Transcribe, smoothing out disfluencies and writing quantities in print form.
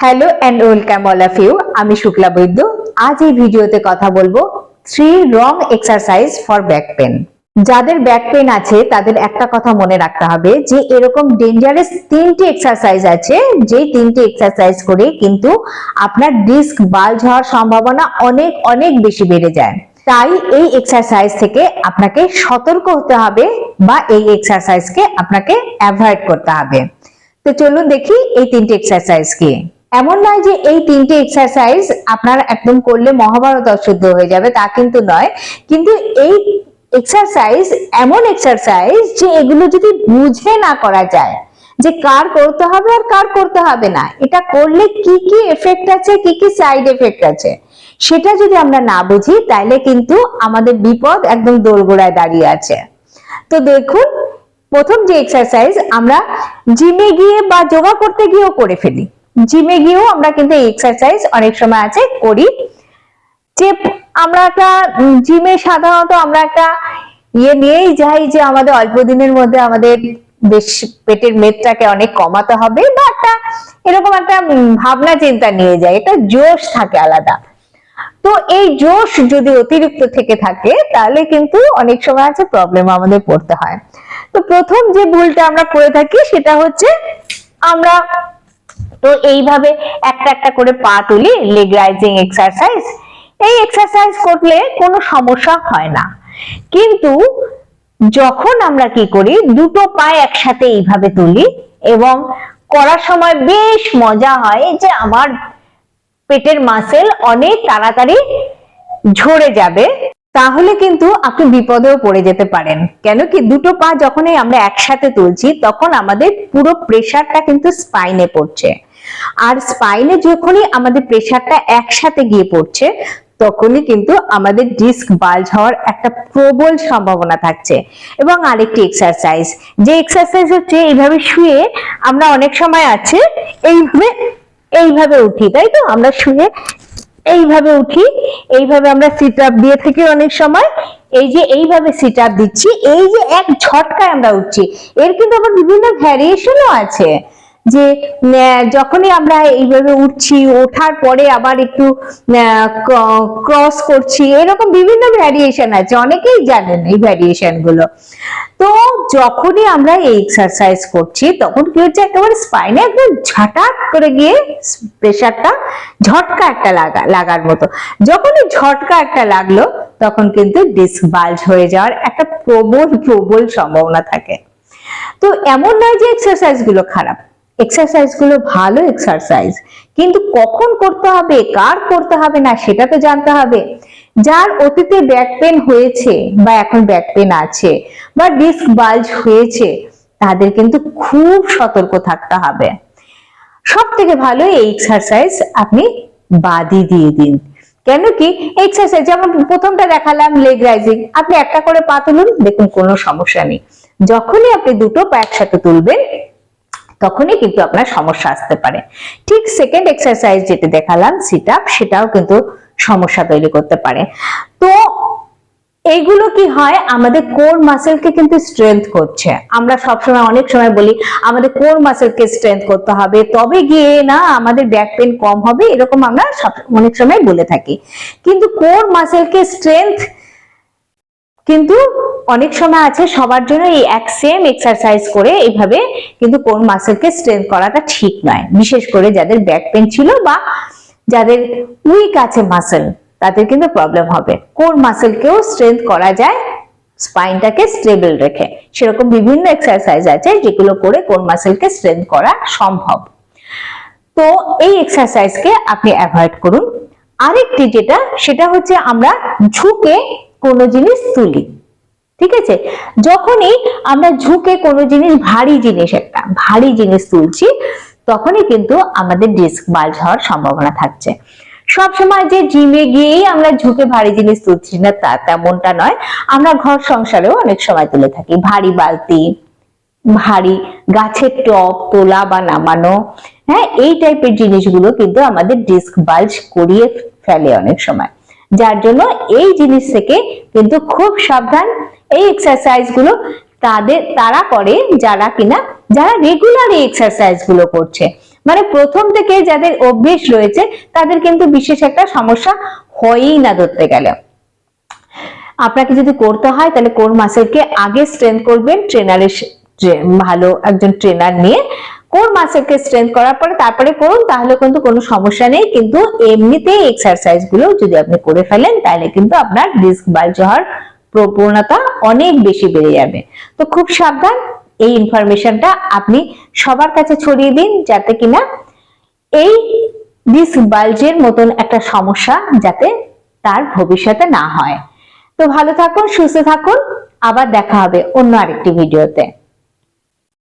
Hello and welcome all of you. আমি শুক্লা বৈদ্য। আজ এই ভিডিওতে কথা বলবো 3 wrong exercise for back pain. যাদের ব্যাক পেন আছে তাদের একটা কথা মনে রাখতে হবে যে এরকম ডেঞ্জারাস 3টি এক্সারসাইজ আছে, যে 3টি এক্সারসাইজ করে কিন্তু আপনার ডিস্ক বাল্জ হওয়ার সম্ভাবনা অনেক অনেক বেশি বেড়ে যায়। তাই এই এক্সারসাইজ থেকে আপনাকে সতর্ক হতে হবে বা এই এক্সারসাইজকে আপনাকে অ্যাভয়েড করতে হবে। তো চলুন দেখি এই 3টি এক্সারসাইজ কি। এমন নয় যে এই 3টি এক্সারসাইজ আপনার একদম করলে মহাভারত অশুদ্ধ হয়ে যাবে, তা কিন্তু নয়। কিন্তু এই এক্সারসাইজ এমন এক্সারসাইজ যে এগুলো যদি বুঝে না করা যায় যে কার করতে হবে আর কার করতে হবে না, এটা করলে কি কি এফেক্ট আছে, কি কি সাইড এফেক্ট আছে, সেটা যদি আমরা না বুঝি তাহলে কিন্তু আমাদের বিপদ একদম দোরগোড়ায় দাঁড়িয়ে আছে। তো দেখুন, প্রথম যে এক্সারসাইজ আমরা জিমে গিয়ে বা যোগা করতে গিয়েও করে ফেলি। জিমে গিয়েও আমরা কিন্তু এই এক্সারসাইজ অনেক সময় আছে করি। যে আমরা একটা জিমে সাধারণত আমরা একটা নিয়েই যাই যে আমাদের অল্প দিনের মধ্যে আমাদের বেশ পেটের মেদটাকে অনেক কমাতে হবে, বা একটা এরকম একটা ভাবনা চিন্তা নিয়ে যায়, এটা জোশ থাকে আলাদা। তো এই জোশ যদি অতিরিক্ত থেকে থাকে তাহলে কিন্তু অনেক সময় আছে প্রবলেম আমাদের পড়তে হয়। তো প্রথম যে ভুলটা আমরা করে থাকি সেটা হচ্ছে আমরা তো এইভাবে একটা একটা করে পা তুলি, লেগ রাইজিং এক্সারসাইজ। এই এক্সারসাইজ করলে কোনো সমস্যা হয় না, কিন্তু যখন আমরা কি করি দুটো পা একসাথে এইভাবে তুলি এবং করার সময় বেশ মজা হয় যে আমার পেটের মাসেল অনেক তাড়াতাড়ি ঝরে যাবে, তাহলে কিন্তু আপনি বিপদেও পড়ে যেতে পারেন। কেন কি, দুটো পা যখনই আমরা একসাথে তুলছি তখন আমাদের পুরো প্রেসারটা কিন্তু স্পাইনে পড়ছে, আর স্পাইনে যখনই আমাদের প্রেসারটা একসাথে গিয়ে পড়ছে তখনই কিন্তু আমাদের ডিস্ক বাল্জ হওয়ার একটা প্রবল সম্ভাবনা থাকছে। এবং আরেকটি এক্সারসাইজ, যে এক্সারসাইজ হচ্ছে এইভাবে শুয়ে আমরা অনেক সময় আছে এইভাবে উঠি, তাই তো? আমরা শুয়ে এইভাবে উঠি, এইভাবে আমরা সিট আপ দিয়ে থাকি অনেক সময়। এই যে এইভাবে সিট আপ দিচ্ছি, এই যে এক ঝটকায় আমরা উঠছি, এর কিন্তু আবার বিভিন্ন ভ্যারিয়েশনও আছে। যে যখনই আমরা এইভাবে উঠছি, ওঠার পরে আবার একটু ক্রস করছি, এরকম বিভিন্ন ভ্যারিয়েশন আছে, অনেকেই জানেন এই ভ্যারিয়েশন গুলো। তো যখনই আমরা এই এক্সারসাইজ করছি তখন কি হচ্ছে, একেবারে স্পাইনে একদম ঝাটাক করে গিয়ে প্রেসারটা ঝটকা একটা লাগার মতো, যখনই ঝটকা একটা লাগলো তখন কিন্তু ডিস্ক বাল্জ হয়ে যাওয়ার একটা প্রবল সম্ভাবনা থাকে। তো এমন নয় যে এক্সারসাইজ গুলো খারাপ, এক্সারসাইজ গুলো ভালো এক্সারসাইজ, কিন্তু কখন করতে হবে, কার করতে হবে না, সেটা তো জানতে হবে। যার অতীতে ব্যাক পেন হয়েছে বা এখন ব্যাক পেন আছে বা ডিস্ক বাল্জ হয়েছে তাদের কিন্তু খুব সতর্ক থাকতে হবে। সব থেকে ভালো এই এক্সারসাইজ আপনি বাদই দিয়ে দিন। কেন কি, এক্সারসাইজ যেমন প্রথমটা দেখালাম লেগ রাইজিং, আপনি একটা করে পা তুলুন, দেখুন কোনো সমস্যা নেই। যখনই আপনি দুটো পা একসাথে তুলবেন তখনই কিন্তু আপনার সমস্যা আসতে পারে। ঠিক সেকেন্ড এক্সারসাইজ যেটা দেখালাম সিট আপ, সেটাও কিন্তু সমস্যা তৈরি করতে পারে। তো এইগুলো কি হয়, আমাদের কোর মাসেলকে কিন্তু স্ট্রেংথ করছে। আমরা সবসময় অনেক সময় বলি আমাদের কোর মাসেলকে স্ট্রেংথ করতে হবে, তবে গিয়ে না আমাদের ব্যাক পেন কম হবে, এরকম আমরা অনেক সময় বলে থাকি। কিন্তু কোর মাসেলকে স্ট্রেংথ কিন্তু অনেক সময় আছে সবার জন্য এই এক সেম এক্সারসাইজ করে এইভাবে কিন্তু কোর মাসেলকে স্ট্রেংথ করাটা ঠিক নয়। বিশেষ করে যাদের ব্যাক পেন ছিল বা যাদের উইক আছে মাসেল, তাদের কিন্তু প্রবলেম হবে। কোর মাসেলকেও স্ট্রেংথ করা যায় স্পাইনটাকে স্টেবল রেখে, সেরকম বিভিন্ন এক্সারসাইজ আছে যেগুলো করে কোর মাসেলকে স্ট্রেংথ করা সম্ভব। তো এই এক্সারসাইজকে আপনি অ্যাভয়েড করুন। আরেকটি যেটা, সেটা হচ্ছে আমরা ঝুঁকে কোনো জিনিস তুলি, ঠিক আছে? যখনই আমরা ঝুঁকে কোনো জিনিস, ভারী জিনিস, একটা ভারী জিনিস তুলছি, তখনই কিন্তু আমাদের ডিস্ক বাল্জ হওয়ার সম্ভাবনা থাকছে। সবসময় যে জিমে গিয়েই আমরা ঝুঁকে ভারী জিনিস তুলছি না, তা তেমনটা নয়। আমরা ঘর সংসারেও অনেক সময় তুলে থাকি ভারী বালতি, ভারী গাছের টব তোলা বা নামানো, হ্যাঁ, এই টাইপের জিনিসগুলো কিন্তু আমাদের ডিস্ক বাল্জ করিয়ে ফেলে অনেক সময়। যার জন্য এই জিনিস থেকে কিন্তু খুব সাবধান। এই এক্সারসাইজ গুলো তারা করে যারা রেগুলার এই এক্সারসাইজ গুলো করছে, মানে প্রথম থেকে যাদের অভ্যেস রয়েছে তাদের কিন্তু বিশেষ একটা সমস্যা হয়ই না ধরতে গেলে। আপনাকে যদি করতে হয় তাহলে কোর মাসেলকে আগে স্ট্রেংথ করবেন, ভালো একজন ট্রেনার নিয়ে কোর মাসেলকে স্ট্রেংথ করার পরে তারপরে করুন, তাহলে কিন্তু কোনো সমস্যা নেই। কিন্তু এমনিতেই এক্সারসাইজ গুলো যদি আপনি করে ফেলেন তাহলে কিন্তু আপনার ডিস্ক বাল্জ হওয়ার প্রবণতা অনেক বেশি বেড়ে যাবে। তো খুব সাবধান, এই ইনফরমেশনটা আপনি সবার কাছে ছড়িয়ে দিন যাতে কিনা এই ডিস্ক বাল্জের মতন একটা সমস্যা যাতে তার ভবিষ্যতে না হয়। তো ভালো থাকুন, সুস্থ থাকুন, আবার দেখা হবে অন্য আরেকটি ভিডিওতে।